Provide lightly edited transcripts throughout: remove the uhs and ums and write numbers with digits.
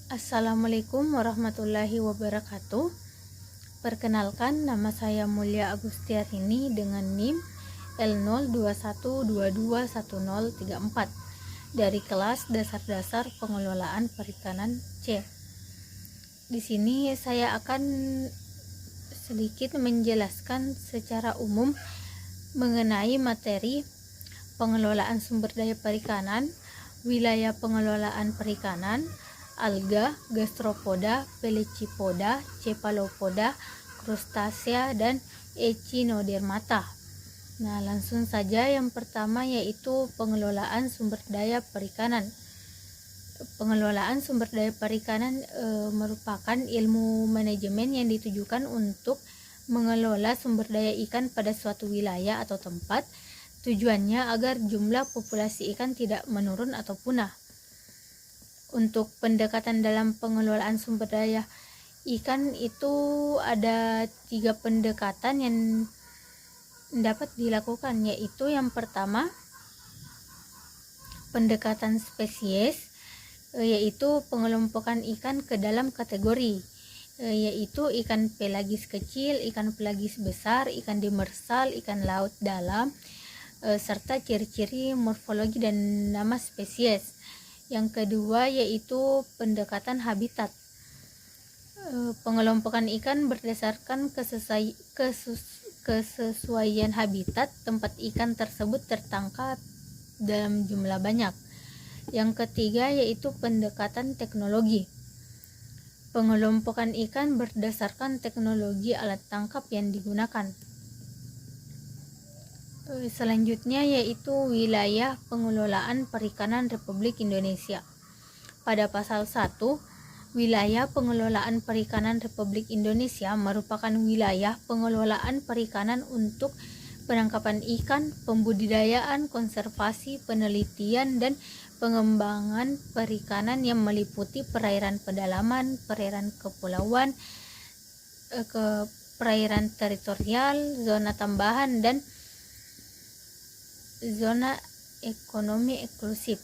Assalamualaikum warahmatullahi wabarakatuh. Perkenalkan, nama saya Mulia Agustiarini dengan NIM L0212211034 dari kelas Dasar-Dasar Pengelolaan Perikanan C. Di sini saya akan sedikit menjelaskan secara umum mengenai materi pengelolaan sumber daya perikanan, wilayah pengelolaan perikanan, alga, gastropoda, pelecypoda, cephalopoda, crustacea, dan echinodermata. Nah, langsung saja yang pertama yaitu pengelolaan sumber daya perikanan. Pengelolaan sumber daya perikanan merupakan ilmu manajemen yang ditujukan untuk mengelola sumber daya ikan pada suatu wilayah atau tempat. Tujuannya agar jumlah populasi ikan tidak menurun atau punah. Untuk pendekatan dalam pengelolaan sumber daya ikan itu ada 3 pendekatan yang dapat dilakukan, yaitu yang pertama pendekatan spesies, yaitu pengelompokan ikan ke dalam kategori, yaitu ikan pelagis kecil, ikan pelagis besar, ikan demersal, ikan laut dalam, serta ciri-ciri morfologi dan nama spesies. Yang kedua yaitu pendekatan habitat. Pengelompokan ikan berdasarkan kesesuaian habitat tempat ikan tersebut tertangkap dalam jumlah banyak. Yang ketiga yaitu pendekatan teknologi. Pengelompokan ikan berdasarkan teknologi alat tangkap yang digunakan. Selanjutnya yaitu wilayah pengelolaan perikanan Republik Indonesia. Pada pasal 1, wilayah pengelolaan perikanan Republik Indonesia merupakan wilayah pengelolaan perikanan untuk penangkapan ikan, pembudidayaan, konservasi, penelitian, dan pengembangan perikanan yang meliputi perairan pedalaman, perairan kepulauan, perairan teritorial, zona tambahan, dan zona ekonomi eksklusif.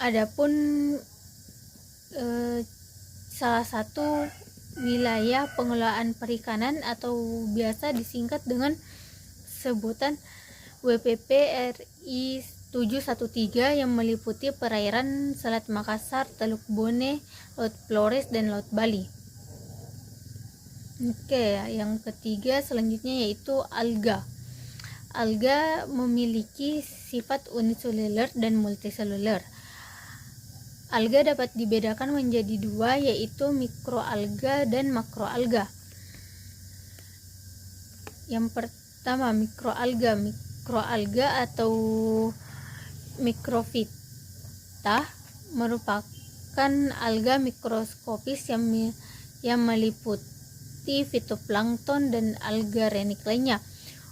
Adapun salah satu wilayah pengelolaan perikanan atau biasa disingkat dengan sebutan WPP RI 713 yang meliputi perairan Selat Makassar, Teluk Bone, Laut Flores, dan Laut Bali. Oke, yang ketiga selanjutnya yaitu alga. Alga memiliki sifat uniseluler dan multiseluler. Alga dapat dibedakan menjadi 2 yaitu mikroalga dan makroalga. Yang pertama mikroalga. Mikroalga atau mikrofita merupakan alga mikroskopis yang meliputi fitoplankton dan alga renik lainnya.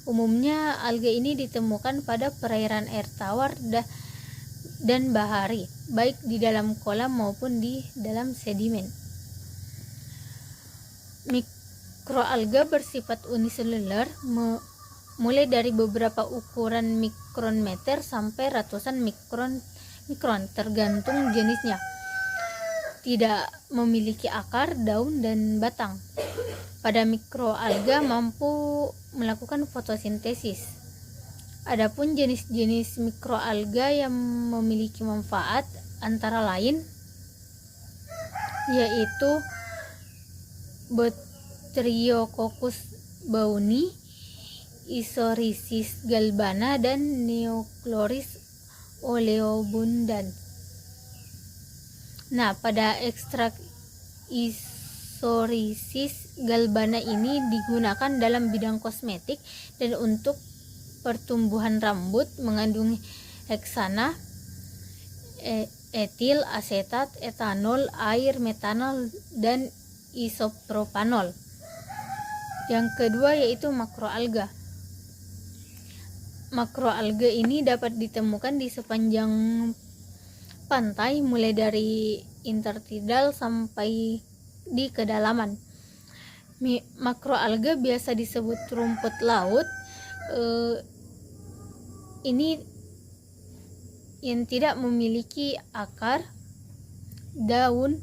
Umumnya alga ini ditemukan pada perairan air tawar dan bahari, baik di dalam kolam maupun di dalam sedimen. Mikroalga bersifat uniseluler, mulai dari beberapa ukuran mikrometer sampai ratusan mikron tergantung jenisnya. Tidak memiliki akar, daun, dan batang. Pada mikroalga mampu melakukan fotosintesis. Adapun jenis-jenis mikroalga yang memiliki manfaat antara lain yaitu Botryococcus bauni, Isorisis galbana, dan Neochloris oleobundans. Nah, pada ekstrak Isorisis galbana ini digunakan dalam bidang kosmetik dan untuk pertumbuhan rambut, mengandung heksana, etil, asetat, etanol, air, metanol, dan isopropanol. Yang kedua yaitu makroalga. Makroalga ini dapat ditemukan di sepanjang pantai mulai dari intertidal sampai di kedalaman. Makroalga biasa disebut rumput laut. Ini yang tidak memiliki akar, daun,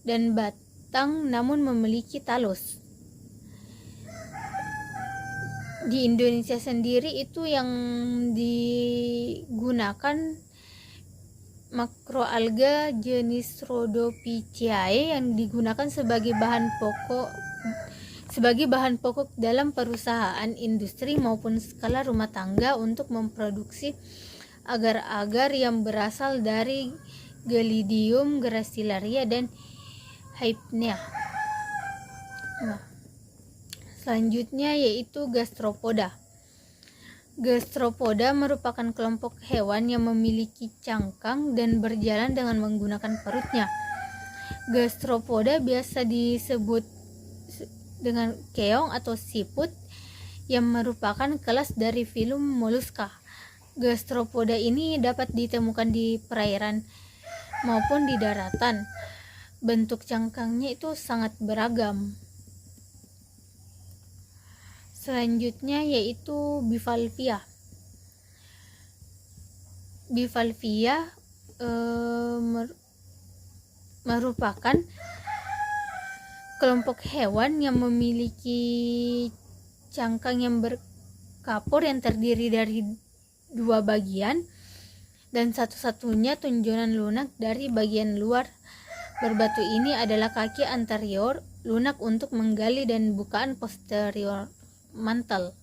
dan batang namun memiliki talus. Di Indonesia sendiri itu yang digunakan makroalga jenis Rhodophyceae yang digunakan sebagai bahan pokok dalam perusahaan industri maupun skala rumah tangga untuk memproduksi agar-agar yang berasal dari Gelidium, Gracilaria, dan Hypnea. Selanjutnya yaitu gastropoda. Gastropoda merupakan kelompok hewan yang memiliki cangkang dan berjalan dengan menggunakan perutnya. Gastropoda biasa disebut dengan keong atau siput yang merupakan kelas dari filum Mollusca. Gastropoda ini dapat ditemukan di perairan maupun di daratan. Bentuk cangkangnya itu sangat beragam. Selanjutnya yaitu bivalvia. Bivalvia merupakan kelompok hewan yang memiliki cangkang yang berkapur yang terdiri dari dua bagian dan satu-satunya tonjonan lunak dari bagian luar berbatu ini adalah kaki anterior lunak untuk menggali dan bukaan posterior mantel.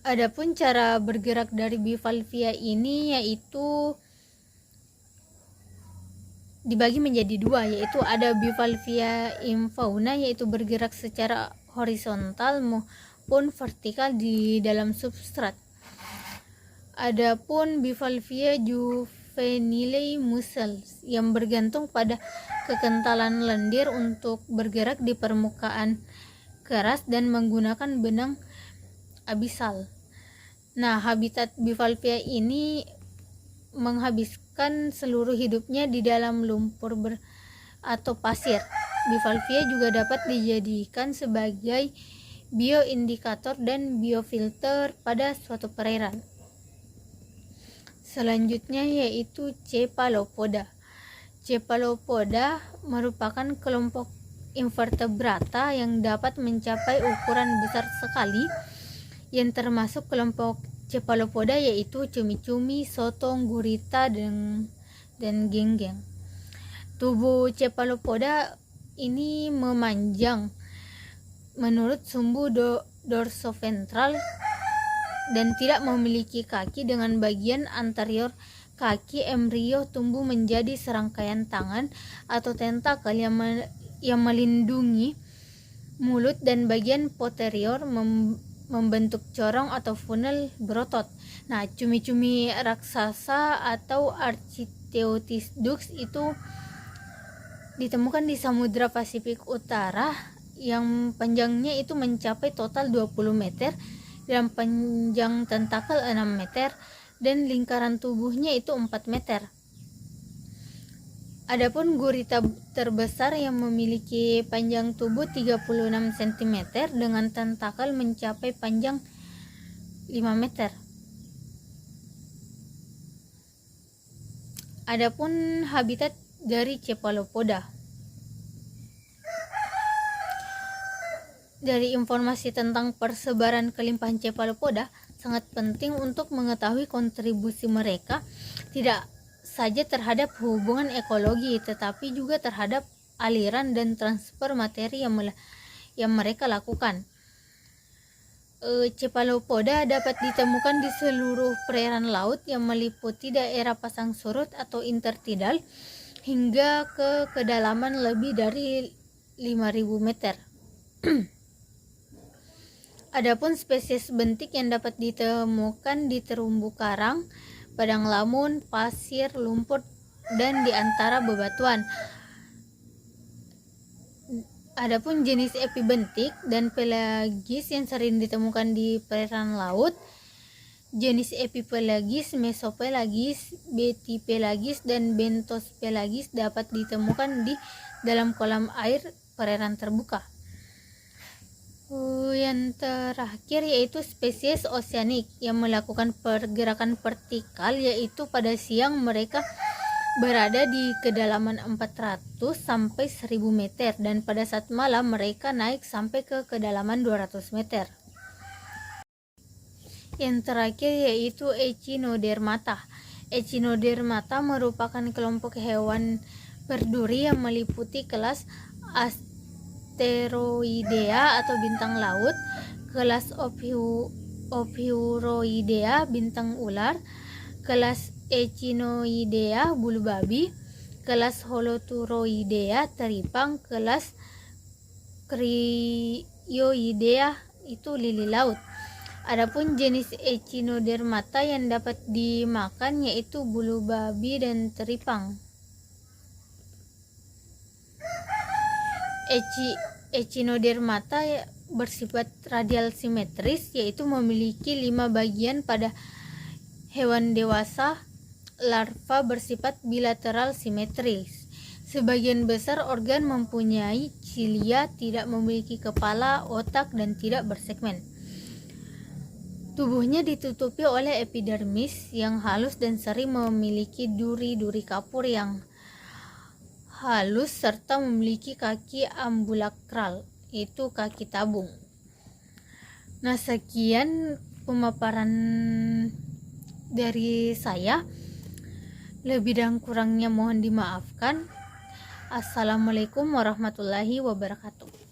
Adapun cara bergerak dari bivalvia ini yaitu dibagi menjadi dua, yaitu ada bivalvia infauna yaitu bergerak secara horizontal maupun vertikal di dalam substrat. Adapun bivalvia juvenile mussels yang bergantung pada kekentalan lendir untuk bergerak di permukaan keras dan menggunakan benang abisal. Nah, habitat bivalvia ini menghabiskan seluruh hidupnya di dalam lumpur atau pasir. Bivalvia juga dapat dijadikan sebagai bioindikator dan biofilter pada suatu perairan. Selanjutnya yaitu cephalopoda. Cephalopoda merupakan kelompok invertebrata yang dapat mencapai ukuran besar sekali, yang termasuk kelompok cephalopoda yaitu cumi-cumi, sotong, gurita, dan genggeng. Tubuh cephalopoda ini memanjang menurut sumbu dorsoventral dan tidak memiliki kaki, dengan bagian anterior kaki embrio tumbuh menjadi serangkaian tangan atau tentakel yang melindungi mulut, dan bagian posterior membentuk corong atau funnel berotot. Nah, cumi-cumi raksasa atau Architeuthis dux itu ditemukan di Samudra Pasifik Utara yang panjangnya itu mencapai total 20 meter dan panjang tentakel 6 meter dan lingkaran tubuhnya itu 4 meter. Adapun gurita terbesar yang memiliki panjang tubuh 36 cm dengan tentakel mencapai panjang 5 meter. Adapun habitat dari cephalopoda. Dari informasi tentang persebaran kelimpahan cephalopoda, sangat penting untuk mengetahui kontribusi mereka tidak saja terhadap hubungan ekologi, tetapi juga terhadap aliran dan transfer materi yang mereka lakukan. Cephalopoda dapat ditemukan di seluruh perairan laut yang meliputi daerah pasang surut atau intertidal hingga ke kedalaman lebih dari 5.000 meter. Adapun spesies bentik yang dapat ditemukan di terumbu karang, padang lamun, pasir, lumpur, dan di antara bebatuan. Adapun jenis epibentik dan pelagis yang sering ditemukan di perairan laut, jenis epipelagis, mesopelagis, betipelagis, dan bentospelagis dapat ditemukan di dalam kolam air perairan terbuka. Yang terakhir yaitu spesies oceanic yang melakukan pergerakan vertikal, yaitu pada siang mereka berada di kedalaman 400 sampai 1000 meter dan pada saat malam mereka naik sampai ke kedalaman 200 meter. Yang terakhir yaitu Echinodermata. Echinodermata merupakan kelompok hewan berduri yang meliputi kelas Asteroidea atau bintang laut, kelas Ophiuroidea bintang ular, kelas Echinoidea bulu babi, kelas Holoturoidea teripang, kelas Crioidea itu lili laut. Adapun jenis Echinodermata yang dapat dimakan yaitu bulu babi dan teripang. Echinodermata bersifat radial simetris, yaitu memiliki 5 bagian pada hewan dewasa. Larva bersifat bilateral simetris. Sebagian besar organ mempunyai cilia, tidak memiliki kepala, otak, dan tidak bersegmen. Tubuhnya ditutupi oleh epidermis yang halus dan sering memiliki duri-duri kapur yang halus serta memiliki kaki ambulakral, yaitu kaki tabung. Nah, sekian pemaparan dari saya. Lebih dan kurangnya mohon dimaafkan. Assalamualaikum warahmatullahi wabarakatuh.